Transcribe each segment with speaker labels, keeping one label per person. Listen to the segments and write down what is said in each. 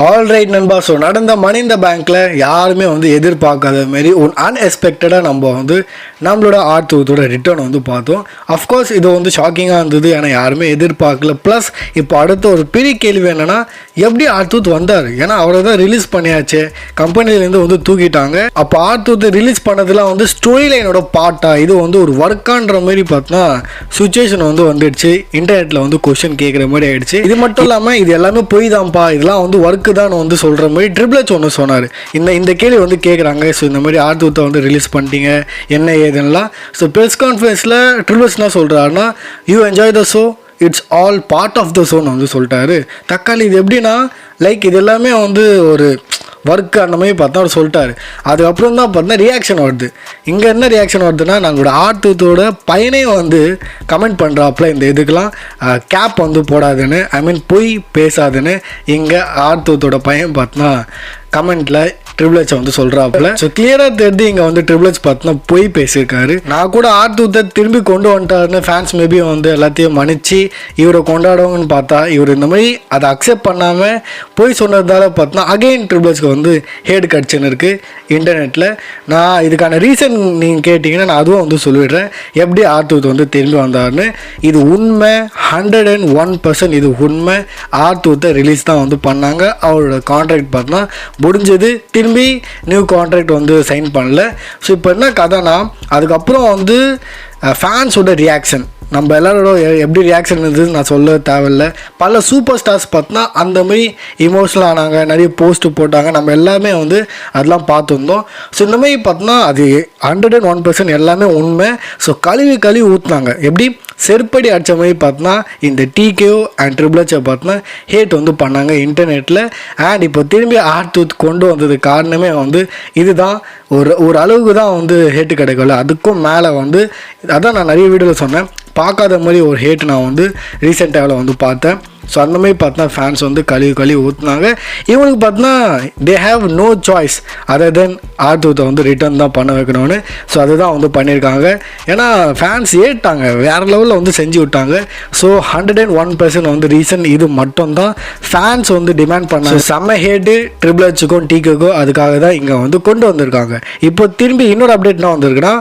Speaker 1: Alright நண்பா. So நடந்த மணி இந்த பேங்க்கில் யாருமே வந்து எதிர்பார்க்காத மாரி ஒரு அன்எக்ஸ்பெக்டடாக நம்ம வந்து நம்மளோட ஆர்த்தூத்தோட ரிட்டர்ன் வந்து பார்த்தோம். அஃப்கோர்ஸ் இது வந்து ஷாக்கிங்காக இருந்தது, ஏன்னா யாருமே எதிர்பார்க்கல. ப்ளஸ் இப்போ அடுத்த ஒரு பெரிய கேள்வி என்னென்னா, எப்படி ஆர்த்தூத் வந்தார்? ஏன்னா அவரை தான் ரிலீஸ் பண்ணியாச்சு, கம்பெனிலேருந்து வந்து தூக்கிட்டாங்க. அப்போ ஆர்த்தூத்தை ரிலீஸ் பண்ணதெல்லாம் வந்து ஸ்டோரி லைனோட பார்ட்டா, இது வந்து ஒரு ஒர்க்கான்ற மாதிரி பார்த்தா சுச்சுவேஷன் வந்து வந்துடுச்சு. இன்டர்நெட்டில் வந்து கொஸ்டின் கேட்குற மாதிரி ஆயிடுச்சு. இது மட்டும் இல்லாமல் இது எல்லாமே போய் தான்ப்பா, இதெல்லாம் வந்து ஒர்க் தான் வந்து சொல்கிற மாதிரி ட்ரிபிள் எச் ஒன்று சொன்னார். இந்த கேள்வி வந்து கேட்குறாங்க. ஸோ இந்த மாதிரி ஆர்த்தூத்தை வந்து ரிலீஸ் பண்ணிட்டீங்க, என்ன ஏதுன்னெலாம். ஸோ ப்ரெஸ் கான்ஃபரன்ஸில் ட்ரிபிள் எச் என்ன சொல்கிறாருன்னா, you enjoy the show, it's all part of the ஷோன்னு வந்து சொல்லிட்டாரு. தக்காளி இது எப்படின்னா, லைக் இது எல்லாமே வந்து ஒரு ஒர்க்கு அந்த மாதிரி பார்த்தா அவர் சொல்லிட்டாரு. அதுக்கப்புறம் தான் பார்த்தா ரியாக்ஷன் வருது. இங்கே என்ன ரியாக்ஷன் வருதுன்னா, நாங்களோட ஆர்த்தூத்தோட பையனே வந்து கமெண்ட் பண்ணுறாப்புல இந்த இதுக்கெலாம் கேப் வந்து போடாதுன்னு, ஐ மீன் பொய் பேசாதுன்னு இங்கே ஆர்த்தூத்தோட பையன் பார்த்தா கமெண்ட்டில் ட்ரிபிள் எச் வந்து சொல்கிறாப்புல. ஸோ கிளியராக தெரிஞ்சு இங்கே வந்து ட்ரிபிள் எச் பார்த்தா போய் பேசியிருக்காரு. நான் கூட ஆர்த்தூத்தை திரும்பி கொண்டு வந்துட்டாருன்னு ஃபேன்ஸ் மேபி வந்து எல்லாத்தையும் மன்னிச்சு இவரை கொண்டாடுவாங்கன்னு பார்த்தா, இவர் இந்த மாதிரி அதை அக்செப்ட் பண்ணாமல் போய் சொன்னதால் பார்த்தா அகெயின் ட்ரிபிள் எச்க்கு வந்து ஹேட் கட்சின்னு இருக்குது இன்டர்நெட்டில். நான் இதுக்கான ரீசன் நீங்கள் கேட்டிங்கன்னா நான் அதுவும் வந்து சொல்லிடுறேன், எப்படி ஆர்த்தூத் வந்து திரும்பி வந்தார்னு. இது உண்மை, 101% இது உண்மை. ஆர்த்தூத்தை ரிலீஸ் தான் வந்து பண்ணாங்க. அவரோட கான்ட்ராக்ட் பார்த்தா முடிஞ்சது, திரும்பி நியூ கான்ட்ராக்ட் வந்து சைன் பண்ணல. ஸோ இப்போ என்ன கதைனா, அதுக்கப்புறம் வந்து ஃபேன்ஸோட ரியாக்ஷன், நம்ம எல்லாரோட எப்படி ரியாக்ஷன் இருந்தது நான் சொல்ல தேவையில்லை. பல சூப்பர் ஸ்டார்ஸ் பார்த்தா அந்த மாதிரி இமோஷனல் ஆனாங்க, நிறைய போஸ்ட்டு போட்டாங்க, நம்ம எல்லாமே வந்து அதெல்லாம் பார்த்துருந்தோம். ஸோ இந்த மாதிரி பார்த்தோன்னா அது 101% எல்லாமே உண்மை. ஸோ கழுவி ஊற்றுனாங்க, எப்படி செருப்படி அடித்த மாதிரி பார்த்தோன்னா இந்த டிகேஓ அண்ட் ட்ரிபிள் எச்சை பார்த்தோன்னா ஹேட் வந்து பண்ணாங்க இன்டர்நெட்டில். அண்ட் இப்போ திரும்பி ஆர்த்தூத் கொண்டு வந்தது காரணமே வந்து இதுதான். ஒரு அளவுக்கு தான் வந்து ஹேட்டு கிடைக்கல, அதுக்கும் மேலே வந்து அதான் நான் நிறைய வீடியோவில் சொன்னேன், பார்க்காத மாதிரி ஒரு ஹேட் நான் வந்து ரீசெண்ட் டைமில் வந்து பார்த்தேன். ஸோ அந்த மாதிரி பார்த்தா ஃபேன்ஸ் வந்து கழுவி ஊற்றுனாங்க. இவனுக்கு பார்த்தா they have no choice other than ஆர்த்தூத்தை வந்து ரிட்டர்ன் தான் பண்ண வைக்கணும்னு. ஸோ அதுதான் வந்து பண்ணியிருக்காங்க. ஏன்னா ஃபேன்ஸ் ஏட்டாங்க, வேறு லெவலில் வந்து செஞ்சு விட்டாங்க. ஸோ 101% வந்து ரீசன் இது மட்டும்தான் ஃபேன்ஸ் வந்து டிமாண்ட் பண்ணாங்க. செம்ம ஹேட்டு ட்ரிபிள் எச்சுக்கும் டிகேக்கும், அதுக்காக தான் இங்கே வந்து கொண்டு வந்திருக்காங்க. இப்போ திரும்பி இன்னொரு அப்டேட் என்ன வந்திருக்குன்னா,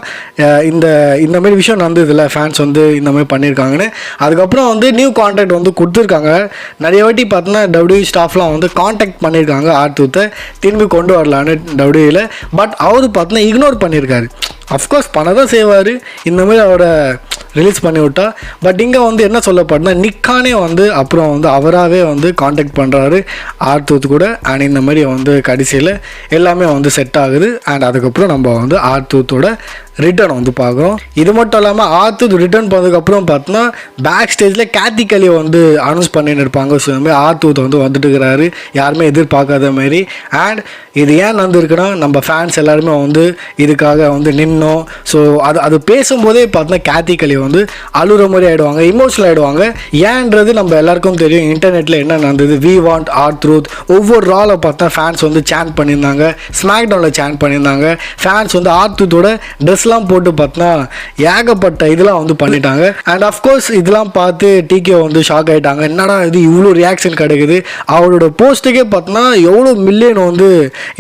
Speaker 1: இந்த மாதிரி விஷயம் நடந்ததில்ல, ஃபேன்ஸ் வந்து இந்த மாதிரி பண்ணியிருக்காங்கன்னு. அதுக்கப்புறம் வந்து நியூ கான்ட்ராக்ட் வந்து கொடுத்துருக்காங்க. நிறைய வாட்டி பார்த்தோன்னா டபிள்யூ ஸ்டாஃப்லாம் வந்து காண்டாக்ட் பண்ணியிருக்காங்க ஆர்த்தூத்தை திரும்பி கொண்டு வரலான்னு டபிள்யூவில். பட் அவர் பார்த்தோன்னா இக்னோர் பண்ணியிருக்காரு. அஃப்கோர்ஸ் பண்ண தான் செய்வார், இந்த மாதிரி அவரை ரிலீஸ் பண்ணி விட்டா. பட் இங்கே வந்து என்ன சொல்லப்படுனா, நிக்கானே வந்து அப்புறம் வந்து அவராகவே வந்து காண்டாக்ட் பண்ணுறாரு ஆர்த்தூத் கூட. அண்ட் இந்த மாதிரி வந்து கடைசியில் எல்லாமே வந்து செட் ஆகுது. அண்ட் அதுக்கப்புறம் நம்ம வந்து ஆர்த்தூத்தோட ரிட்டர்ன் வந்து பார்க்குறோம். இது மட்டும் இல்லாமல் ஆர்த்தூத் ரிட்டர்ன் பண்ணதுக்கப்புறம் பார்த்தோன்னா பேக் ஸ்டேஜில் கேத்தி கலியை வந்து அனௌன்ஸ் பண்ணிட்டு இருப்பாங்க. ஸோ இந்த மாதிரி ஆர்த்தூத் வந்து வந்துட்டு இருக்கிறாரு, யாருமே எதிர்பார்க்காத மாதிரி. அண்ட் இது ஏன் நடந்திருக்குன்னா, நம்ம ஃபேன்ஸ் எல்லாருமே வந்து இதுக்காக வந்து நின்னோம். ஸோ அது பேசும்போதே பார்த்தோன்னா கேத்தி கலி வந்து அழுகிற மாதிரி ஆகிடுவாங்க, இமோஷனல் ஆகிடுவாங்க. ஏன்றது நம்ம எல்லாருக்கும் தெரியும். இன்டர்நெட்டில் என்ன நடந்தது, வி வாண்ட் ஆர்த்தூத். ஒவ்வொரு ராலை பார்த்தா ஃபேன்ஸ் வந்து சேன் பண்ணியிருந்தாங்க, ஸ்மாக் டவுனில் சேன் பண்ணியிருந்தாங்க. ஃபேன்ஸ் வந்து ஆர்த்தூத்தோட ட்ரெஸ்லாம் போட்டு பார்த்தா ஏகப்பட்ட இதெல்லாம் வந்து பண்ணிட்டாங்க. அண்ட் அஃப்கோர்ஸ் இதெல்லாம் பார்த்து டிகே வந்து ஷாக் ஆகிட்டாங்க, என்னடா இது இவ்வளோ ரியாக்ஷன் கிடைக்குது. அவரோட போஸ்ட்டுக்கே பார்த்தோன்னா எவ்வளோ மில்லியன் வந்து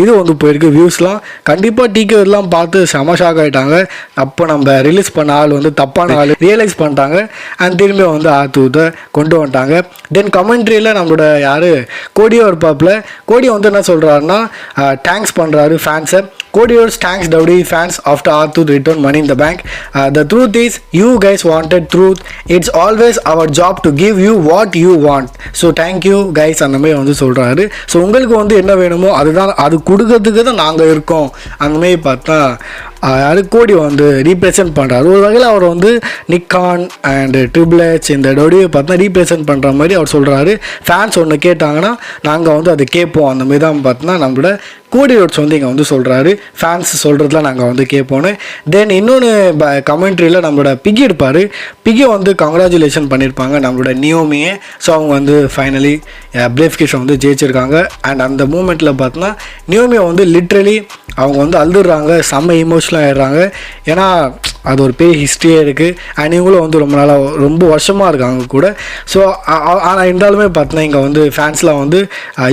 Speaker 1: இது வந்து போயிருக்கு வியூஸ்லாம். கண்டிப்பாக டிகே இதெல்லாம் பார்த்து செம ஷாக் ஆகிட்டாங்க. அப்போ நம்ம ரிலீஸ் பண்ண ஆள் வந்து தப்பான ஆள் ரியலைஸ் பண்ணிட்டாங்க. அண்ட் திரும்பி வந்து ஆர்த்தூத்தை கொண்டு வந்துட்டாங்க. தென் கமெண்ட்ரியில் நம்மளோட யார் கோடியோ இருப்பாப்புல. கோடியோ வந்து என்ன சொல்கிறாருன்னா, தேங்க்ஸ் பண்ணுறாரு ஃபேன்ஸை. Cody's thanks WWE fans after Arthur returned Money in the Bank. The truth is, you guys wanted truth. It's always our job to give you what you want. So thank you guys அந்த மாதிரி வந்து சொல்கிறாரு. So உங்களுக்கு வந்து என்ன வேணுமோ அதுதான், அது கொடுக்கறதுக்கு தான் நாங்கள் இருக்கோம். அந்த மாதிரி பார்த்தா யார் கோடி வந்து ரீப்ரசன்ட் பண்ணுறாரு. ஒரு வகையில் அவர் வந்து நிக்கான் அண்ட் ட்ரிபிள் எச் இந்த டபிள்யூ பார்த்தா ரீப்ரசன்ட் பண்ணுற மாதிரி அவர் சொல்கிறாரு. ஃபேன்ஸ் ஒன்று கேட்டாங்கன்னா நாங்கள் வந்து அதை கேட்போம். அந்த மாதிரி தான் பார்த்தோன்னா நம்மளோட கோடி ரோட்ஸ் வந்து இங்கே வந்து சொல்கிறாரு, ஃபேன்ஸ் சொல்கிறதுலாம் நாங்கள் வந்து கேட்போன்னு. தென் இன்னொன்று கமெண்ட்ரியில் நம்மளோட பிகி இருப்பார். பிகி வந்து கங்க்ராச்சுலேஷன் பண்ணியிருப்பாங்க நம்மளோட நியோமியை. ஸோ அவங்க வந்து ஃபைனலி பிரேஃப் கிஷை வந்து ஜெயிச்சிருக்காங்க. அண்ட் அந்த மூமெண்ட்டில் பார்த்தோன்னா நியோமியை வந்து லிட்ரலி அவங்க வந்து அழுதுறாங்க, செம்ம இமோஷனல் ஆகிடுறாங்க. ஏன்னா அது ஒரு பெரிய ஹிஸ்ட்ரியே இருக்குது. அண்ட் இவங்களும் வந்து ரொம்ப வருஷமாக இருக்காங்க கூட. ஸோ ஆனால் இருந்தாலுமே பார்த்தீங்கன்னா இங்கே வந்து ஃபேன்ஸ்லாம் வந்து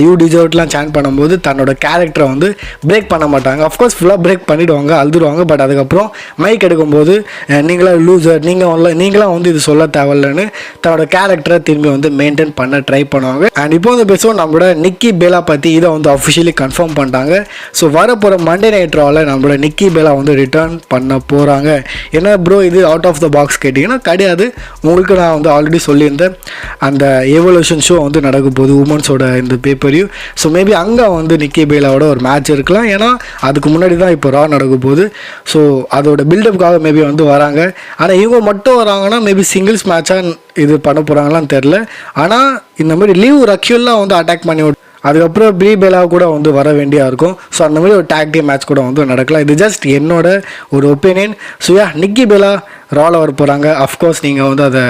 Speaker 1: யூ டிசர்வ்ட்லாம் சேன் பண்ணும்போது தன்னோட கேரக்டரை வந்து பிரேக் பண்ண மாட்டாங்க. அஃப்கோர்ஸ் ஃபுல்லாக பிரேக் பண்ணிவிடுவாங்க, அழுதுருவாங்க. பட் அதுக்கப்புறம் மைக் எடுக்கும்போது நீங்களாம் லூசர், நீங்களாம் வந்து இது சொல்ல தேவையில்லைன்னு தன்னோட கேரக்டரை திரும்பி வந்து மெயின்டைன் பண்ண ட்ரை பண்ணுவாங்க. அண்ட் இப்போ வந்து பேசுவோம் நம்மளோட நிக்கி பேலா பற்றி. இதை வந்து அஃபிஷியலி கன்ஃபார்ம் பண்ணிட்டாங்க. ஸோ வரப்போகிற மண்டே நைட் ராவில் நம்மளோட நிக்கி பேலா வந்து ரிட்டர்ன் பண்ண போகிறாங்க. என்ன ப்ரோ இது அவுட் ஆஃப் த பாக்ஸ் கேட்டிங்கன்னா கிடையாது. உங்களுக்கு நான் வந்து ஆல்ரெடி சொல்லியிருந்தேன், அந்த எவல்யூஷன் ஷோ வந்து நடக்க போகுது உமன்ஸோட இந்த பேப்பரையும். ஸோ மேபி அங்கே வந்து நிக்கி பேலாவோட ஒரு மேட்ச் இருக்கலாம். ஏன்னா அதுக்கு முன்னாடி தான் இப்போ ரா நடக்க போகுது. ஸோ அதோட பில்டப்புக்காக மேபி வந்து வராங்க. ஆனால் இவங்க மட்டும் வராங்கன்னா மேபி சிங்கிள்ஸ் மேட்சாக இது பண்ண போகிறாங்களான்னு தெரில. ஆனால் இந்த மாதிரி லீவ் ரக்யூல்லாம் வந்து அட்டாக் பண்ணி அதுக்கப்புறம் ப்ரீ பேலா கூட வந்து வர வேண்டியா இருக்கும். ஸோ அந்த மாதிரி ஒரு டாக் டீம் மேட்ச் கூட வந்து நடக்கலாம். இது ஜஸ்ட் என்னோட ஒரு ஒப்பீனியன். ஸோ நிக்கி பேலா ராவில் வர போகிறாங்க. அஃப்கோர்ஸ் நீங்கள் வந்து அதை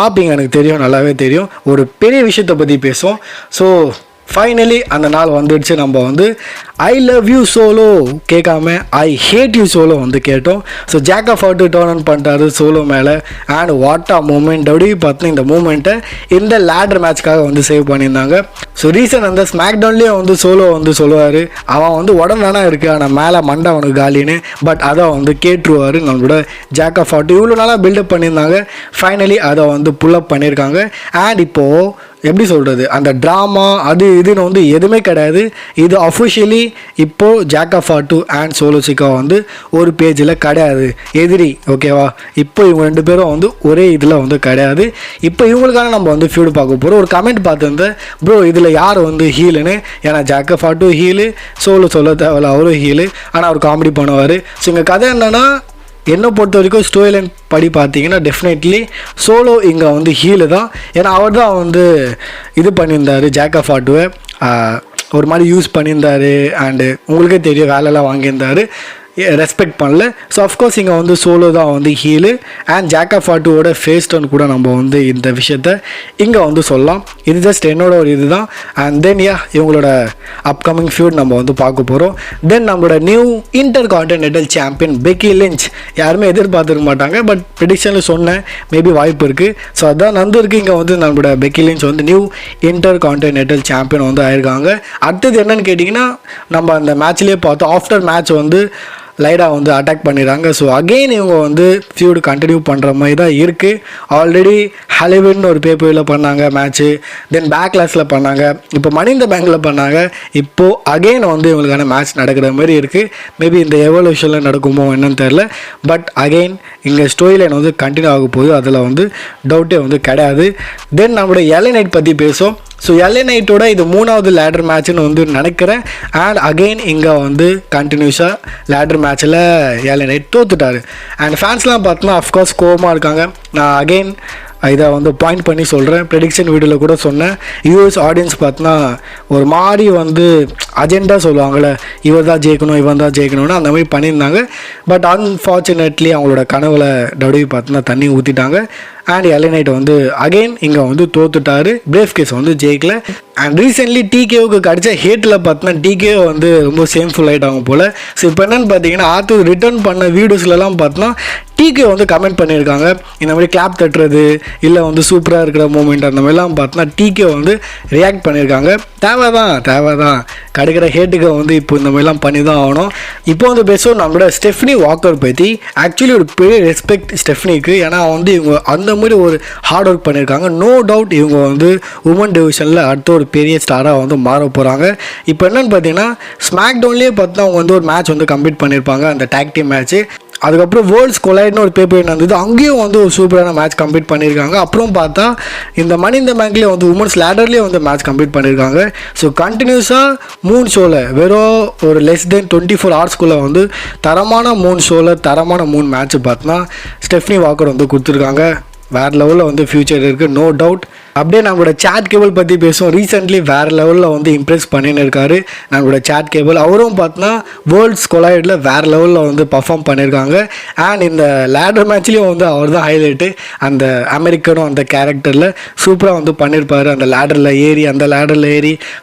Speaker 1: பார்ப்பீங்க, எனக்கு தெரியும், நல்லாவே தெரியும். ஒரு பெரிய விஷயத்தை பற்றி பேசுவோம். ஸோ ஃபைனலி அந்த நாள் வந்துடுச்சு. நம்ம வந்து ஐ லவ் யூ சோலோ கேட்காம ஐ ஹேட் யூ சோலோ வந்து கேட்டோம். So jack off out turn பண்ணிட்டாரு சோலோ மேலே. And what a moment. அப்படி பார்த்தீங்கன்னா இந்த மூமெண்ட்டை இந்த லேடர் மேட்ச்க்காக வந்து சேவ் பண்ணியிருந்தாங்க. ஸோ ரீசன் அந்த ஸ்மாக் டவுன்லேயே வந்து சோலோ வந்து சொல்லுவார், அவன் வந்து உடம்பு தானே இருக்குது ஆனால் மேலே மண்டை அவனுக்கு காலின்னு. பட் அதை வந்து கேட்டுருவார் நம்மளோட ஜாக் ஆஃப் அவுட். இவ்வளோ நாளாக பில்டப் பண்ணியிருந்தாங்க. ஃபைனலி அதை வந்து புல்லப் பண்ணியிருக்காங்க. அண்ட் இப்போது எப்படி சொல்கிறது, அந்த ட்ராமா அது இதுன்னு வந்து எதுவுமே கிடையாது. இது அஃபிஷியலி இப்போது ஜாக் ஆஃப் ஆட்டு அண்ட் சோலோ சிக்கா வந்து ஒரு பேஜில் கிடையாது, எதிரி. ஓகேவா, இப்போ இவங்க 2 பேரும் வந்து ஒரே இதில் வந்து கிடையாது. இப்போ இவங்களுக்கான நம்ம வந்து ஃபியூடு பார்க்க போகிறோம். ஒரு கமெண்ட் பார்த்துருந்தேன், ப்ரோ இதில் யார் வந்து ஹீலுன்னு. ஏன்னா ஜாக் ஆஃப் ஆட்டு ஹீலு, சோலோ சொல்ல தேவையில்ல அவரும் ஹீலு. ஆனால் அவர் காமெடி பண்ணுவார். ஸோ இங்கே கதை என்னென்னா, என்னை பொறுத்த வரைக்கும் ஸ்டோரி லைன் படி பார்த்தீங்கன்னா டெஃபினெட்லி சோலோ இங்கே வந்து ஹீலு தான். ஏன்னா அவர் தான் வந்து இது பண்ணியிருந்தார், ஜாக் ஆஃப் ஆட்டுவை ஒரு மாதிரி யூஸ் பண்ணியிருந்தார். அண்டு உங்களுக்கே தெரியும் வேலையெல்லாம் வாங்கியிருந்தார், ரெஸ்பெக்ட் பண்ணல. ஸோ அஃப்கோர்ஸ் இங்கே வந்து சோலோ தான் வந்து ஹீலு. அண்ட் ஜாக் ஆஃப் ஆட்டுவோட ஃபேஸ் டர்ன் கூட நம்ம வந்து இந்த விஷயத்த இங்கே வந்து சொல்லலாம். இது ஜஸ்ட் என்னோட ஒரு இது தான். அண்ட் தென் இவங்களோட அப்கமிங் ஃபியூட் நம்ம வந்து பார்க்க போகிறோம். தென் நம்மளோட new inter continental champion Peggy lynch யாருமே எதிர்பார்த்துருக்க மாட்டாங்க. பட் ப்ரெடிக்ஷனில் சொன்னேன், மேபி வாய்ப்பு இருக்குது. ஸோ அதான் நடந்திருக்கு. இங்கே வந்து நம்மளோட பெக்கி லிஞ்ச் வந்து நியூ இன்டர் கான்டினென்டல் சாம்பியன் வந்து ஆயிருக்காங்க. அடுத்தது என்னன்னு கேட்டிங்கன்னா, நம்ம அந்த மேட்ச்லேயே பார்த்தோம், ஆஃப்டர் மேட்ச் வந்து லைடா வந்து அட்டாக் பண்ணிடுறாங்க. ஸோ அகெயின் இவங்க வந்து ஃபியூடு கண்டினியூ பண்ணுற மாதிரி தான் இருக்குது. ஆல்ரெடி ஹாலிவுட்னு ஒரு பேப்பரில் பண்ணாங்க மேட்ச்சு, தென் பேக்லாஸில் பண்ணாங்க, இப்போ மணி இந்த பேங்கில் பண்ணாங்க. இப்போது அகெயின் வந்து இவங்களுக்கான மேட்ச் நடக்கிற மாதிரி இருக்குது. மேபி இந்த எவல்யூஷனில் நடக்குமோ என்னன்னு தெரில. பட் அகெயின் இங்கே ஸ்டோரி லைன் வந்து கண்டினியூ ஆக போகுது, அதில் வந்து டவுட்டே வந்து கிடையாது. தென் நம்மளோட எல்ஏ நைட் பற்றி பேசும். ஸோ எல்ஏ நைட்டோட இது 3வது லேடர் மேட்ச்னு வந்து நினைக்கிறேன். அண்ட் அகெயின் இங்கே வந்து கண்டினியூஸாக லேடர் மேட்ச்சில் எல்ஏ நைட் தோத்துட்டார். அண்ட் ஃபேன்ஸ்லாம் பார்த்தோன்னா அஃப்கோர்ஸ் கோவமாக இருக்காங்க. நான் அகெயின் இதை வந்து பாயிண்ட் பண்ணி சொல்கிறேன், ப்ரெடிக்ஷன் வீடியோவில் கூட சொன்னேன். யூஎஸ் ஆடியன்ஸ் பார்த்தோன்னா ஒரு மாதிரி வந்து அஜெண்டா சொல்லுவாங்கள்ல, இவர் தான் ஜெயிக்கணும் இவன் தான் ஜெயிக்கணும்னு அந்த மாதிரி பண்ணியிருந்தாங்க. பட் அன்ஃபார்ச்சுனேட்லி அவங்களோட கனவுல டபிள்யூ பார்த்தோன்னா தண்ணி ஊற்றிட்டாங்க. அண்ட் எல்ஏ நைட் வந்து அகெயின் இங்கே வந்து தோத்துட்டார். பிரேவ் கேஸ் வந்து ஜெயிக்கல. அண்ட் ரீசென்ட்லி டிகேவுக்கு கிடச்ச ஹேட்டில் பார்த்தீங்கன்னா டிகே வந்து ரொம்ப சேம்ஃபுல் ஆகிட்டாங்க போல். ஸோ இப்போ என்னென்னு பார்த்தீங்கன்னா, ஆத்து ரிட்டர்ன் பண்ண வீடியோஸ்லாம் பார்த்தோன்னா டிகே வந்து கமெண்ட் பண்ணியிருக்காங்க, இந்த மாதிரி கிளாப் தட்டுறது இல்லை வந்து சூப்பராக இருக்கிற மூமெண்ட் அந்த மாதிரிலாம் பார்த்தோன்னா டிகே வந்து ரியாக்ட் பண்ணியிருக்காங்க. தேவை தான் கிடைக்கிற ஹேட்டுக்கு வந்து இப்போ இந்த மாதிரிலாம் பண்ணி தான் ஆகணும். இப்போ வந்து பேசுவோம் நம்மளோட ஸ்டெஃப்னி வாக்கர் பற்றி. ஆக்சுவலி ஒரு பெரிய ரெஸ்பெக்ட் ஸ்டெஃப்னிக்கு. ஏன்னா வந்து இவங்க அந்த மாதிரி ஒரு ஹார்ட் ஒர்க் பண்ணியிருக்காங்க. நோ டவுட் இவங்க வந்து உமன் டிவிஷனில் அடுத்த ஒரு பெரிய ஸ்டாராக வந்து மாற போகிறாங்க. இப்போ என்னென்னு பார்த்தீங்கன்னா, ஸ்மாக் டவுன்லேயே பார்த்தா அவங்க வந்து ஒரு மேட்ச் வந்து கம்ப்ளீட் பண்ணியிருப்பாங்க, அந்த டாக் டீம் மேட்ச்சு. அதுக்கப்புறம் வேர்ல்ட்ஸ் கொலைட்னு ஒரு பேப்பர் நடந்தது, அங்கேயும் வந்து ஒரு சூப்பரான மேட்ச் கம்ப்ளீட் பண்ணியிருக்காங்க. அப்புறம் பார்த்தா இந்த மணி இந்த பேங்க்லேயே வந்து உமன்ஸ் லேடர்லேயே வந்து மேட்ச் கம்ப்ளீட் பண்ணியிருக்காங்க. ஸோ கண்டினியூஸாக 3 ஷோவில் வெறும் ஒரு லெஸ் தென் 24 ஹவர்ஸ்க்குள்ளே வந்து தரமான 3 ஷோவில் தரமான 3 மேட்ச்சு பார்த்தோன்னா ஸ்டெஃப்னி வாக்கர் வந்து கொடுத்துருக்காங்க. வேறு லெவலில் வந்து ஃப்யூச்சர் இருக்குது, நோ டவுட். அப்படியே நம்மளோட சேட் கேபிள் பற்றி பேசுவோம். ரீசெண்ட்லி வேறு லெவலில் வந்து இம்ப்ரெஸ் பண்ணின்னு இருக்காரு நம்மளோட சேட் கேபிள். அவரும் பார்த்தோன்னா வேர்ல்ட்ஸ் கொலாய்டில் வேறு லெவலில் வந்து பர்ஃபார்ம் பண்ணியிருக்காங்க. அண்ட் இந்த லேடர் மேட்ச்லேயும் வந்து அவர் தான் ஹைலைட்டு. அந்த அமெரிக்கனும் அந்த கேரக்டரில் சூப்பராக வந்து பண்ணியிருப்பார். அந்த லேடரில் ஏறி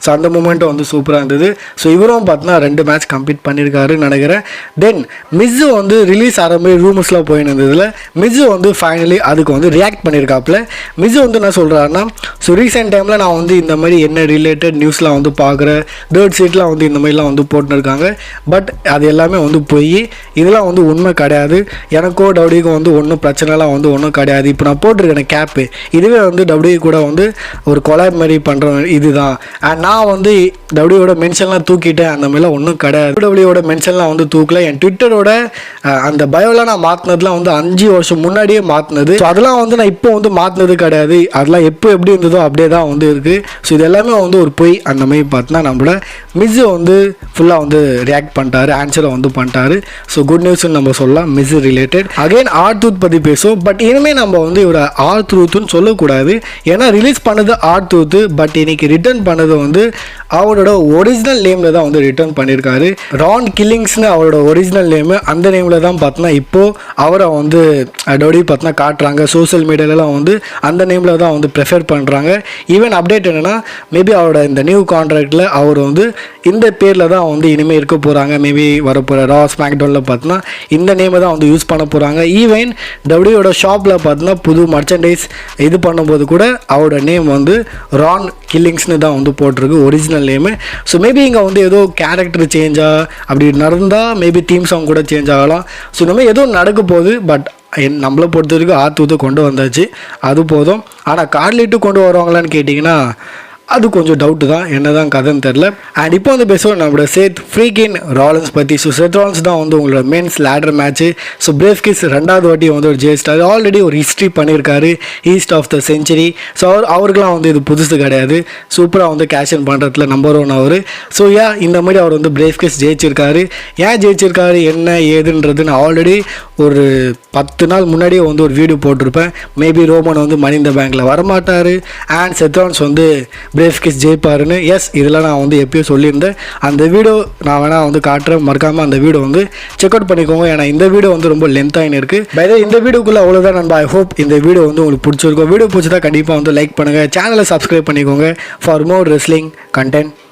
Speaker 1: ஸோ அந்த மூமெண்ட்டும் வந்து சூப்பராக இருந்தது. ஸோ இவரும் பார்த்தோன்னா 2 மேட்ச் கம்ப்ளீட் பண்ணியிருக்காருன்னு நினைக்கிறேன். தென் மிஸ்ஸு வந்து ரிலீஸ் ஆகிற மாதிரி ரூமர்ஸ்லாம் போயின்னு இருந்ததில் மிஸ்ஸு வந்து ஃபைனலி அதுக்கு வந்து ரியாக்ட் பண்ணியிருக்காப்புல. மிஸ்ஸு வந்து என்ன சொல்கிறாருன்னா, ஸோ ரீசெண்ட் டைமில் நான் வந்து இந்த மாதிரி என்ன ரிலேட்டட் நியூஸ்லாம் வந்து பார்க்குறேன், தேர்ட் சீட்லாம் வந்து இந்த மாதிரிலாம் வந்து போட்டுருக்காங்க. பட் அது எல்லாமே வந்து போய் இதெல்லாம் வந்து உண்மை கிடையாது. எனக்கோ டபிள்யூக்கும் வந்து ஒன்றும் பிரச்சனைலாம் வந்து ஒன்றும் கிடையாது. இப்போ நான் போட்டிருக்கேன் கேப்பு, இதுவே வந்து டபிள்யூ கூட வந்து ஒரு கொலாப் மாதிரி பண்ணுற இதுதான். அண்ட் நான் வந்து டபிள்யூவோட மென்ஷன்லாம் தூக்கிட்டேன், அந்த மாதிரிலாம் ஒன்றும் கிடையாது. டபிள்யூவோட மென்ஷன்லாம் வந்து தூக்கல. என் ட்விட்டரோட அந்த பயோலாம் நான் மாற்றினதுலாம் வந்து 5 வருஷம் முன்னாடியே மாற்றினது. ஸோ அதெல்லாம் வந்து நான் இப்போ வந்து மாற்றினது கிடையாது. அதெல்லாம் எப்போ எப்படி இருந்ததோ அப்படியே தான் வந்து இருக்குது. ஸோ இது எல்லாமே வந்து ஒரு பொய். அந்த மாதிரி பார்த்தோன்னா நம்மளோட மிஸ்ஸு வந்து ஃபுல்லாக வந்து ரியாக்ட் பண்ணிட்டாரு, ஆன்சரை வந்து பண்ணிட்டாரு. ஸோ குட் நியூஸ்ன்னு நம்ம சொல்லலாம் மிஸ் ரிலேட்டட். அகைன் R-Truth பற்றி பேசுவோம். பட் இனிமேல் நம்ம வந்து இவரை R-Truthன்னு சொல்லக்கூடாது. ஏன்னா ரிலீஸ் பண்ணது R-Truth, பட் இன்னைக்கு ரிட்டர்ன் பண்ணது வந்து அவரோட ஒரிஜினல் நேமில் தான் வந்து ரிட்டர்ன் பண்ணியிருக்காரு. ரான் கில்லிங்ஸ்னு அவரோட ஒரிஜினல் நேமு. அந்த நேமில் தான் பார்த்தோன்னா இப்போது அவரை வந்து டபிள்யூ பார்த்தோன்னா காட்டுறாங்க. சோஷியல் மீடியாலலாம் வந்து அந்த நேமில் தான் வந்து ப்ரிஃபர் பண்ணுறாங்க. ஈவன் அப்டேட் என்னென்னா, மேபி அவரோட இந்த நியூ கான்ட்ராக்டில் அவர் வந்து இந்த பேரில் தான் வந்து இனிமேல் இருக்க போகிறாங்க. மேபி வரப்போகிற ரா ஸ்மாக்டவுனில் பார்த்தோன்னா இந்த நேமை தான் வந்து யூஸ் பண்ண போகிறாங்க. ஈவன் டபிள்யூயோட ஷாப்பில் பார்த்தோன்னா புது மர்ச்சன்டைஸ் இது பண்ணும்போது கூட அவரோட நேம் வந்து ரான் கில்லிங்ஸ்னு தான் வந்து போட்டிருக்கு, ஒரிஜினல் நேமு. ஸோ மேபி இங்கே வந்து ஏதோ கேரக்டர் சேஞ்சாக அப்படி நடந்தால் மேபி தீம் சாங் கூட சேஞ்ச் ஆகலாம். ஸோ இந்த மாதிரி ஏதோ நடக்க போகுது. பட் நம்மளை பொறுத்த வரைக்கும் R-Truth கொண்டு வந்தாச்சு, அது போதும். ஆனால் கார்லிட்டு கொண்டு வருவாங்களான்னு கேட்டிங்கன்னா அது கொஞ்சம் டவுட்டு தான், என்ன தான் கதைன்னு தெரில. அண்ட் இப்போ வந்து பேசுவோம் நம்மளோட சேத் ஃப்ரீக்கின் ராலன்ஸ் பற்றி. ஸோ சேத் ராலன்ஸ் தான் வந்து உங்களோட மென்ஸ் லேடர் மேட்ச்சு. ஸோ பிரேவ் கிஸ் 2வது வாட்டி வந்து ஒரு ஜெயிஸ்டார் ஆல்ரெடி ஒரு ஹிஸ்ட்ரி பண்ணியிருக்காரு, east of the century. So அவருக்கெலாம் வந்து இது புதுசு கிடையாது. சூப்பராக வந்து கேஷன் பண்ணுறதுல நம்பர் 1 அவர். ஸோ இந்த மாதிரி அவர் வந்து பிரேவ் கிஸ் ஜெயிச்சிருக்காரு. ஏன் ஜெயிச்சிருக்காரு என்ன ஏதுன்றது நான் ஆல்ரெடி ஒரு 10 நாள் முன்னாடியே வந்து ஒரு வீடியோ போட்டிருப்பேன். மேபி ரோமன் வந்து மணி இந்த பேங்க்கில் வரமாட்டார் அண்ட் சேத் ராலன்ஸ் வந்து பிரேவ் கிஸ் ஜெயிப்பாருன்னு. எஸ், இதெல்லாம் நான் வந்து எப்பயோ சொல்லியிருந்தேன். அந்த வீடியோ நான் வேணால் வந்து காட்டுறேன், மறக்காமல் அந்த வீடியோ வந்து செக் அவுட் பண்ணிக்கோங்க. ஏன்னா இந்த வீடியோ வந்து ரொம்ப லென்த்தாகின்னு இருக்குது. பை த இந்த வீடியோக்குள்ளே அவ்வளோதான் நண்பா. ஐ ஹோப் இந்த வீடியோ வந்து உங்களுக்கு பிடிச்சிருக்கும். வீடியோ பிடிச்சதா கண்டிப்பாக வந்து லைக் பண்ணுங்கள், சேனலை சப்ஸ்கிரைப் பண்ணிக்கோங்க ஃபார் மோர் ரெஸ்லிங் கண்டென்ட்.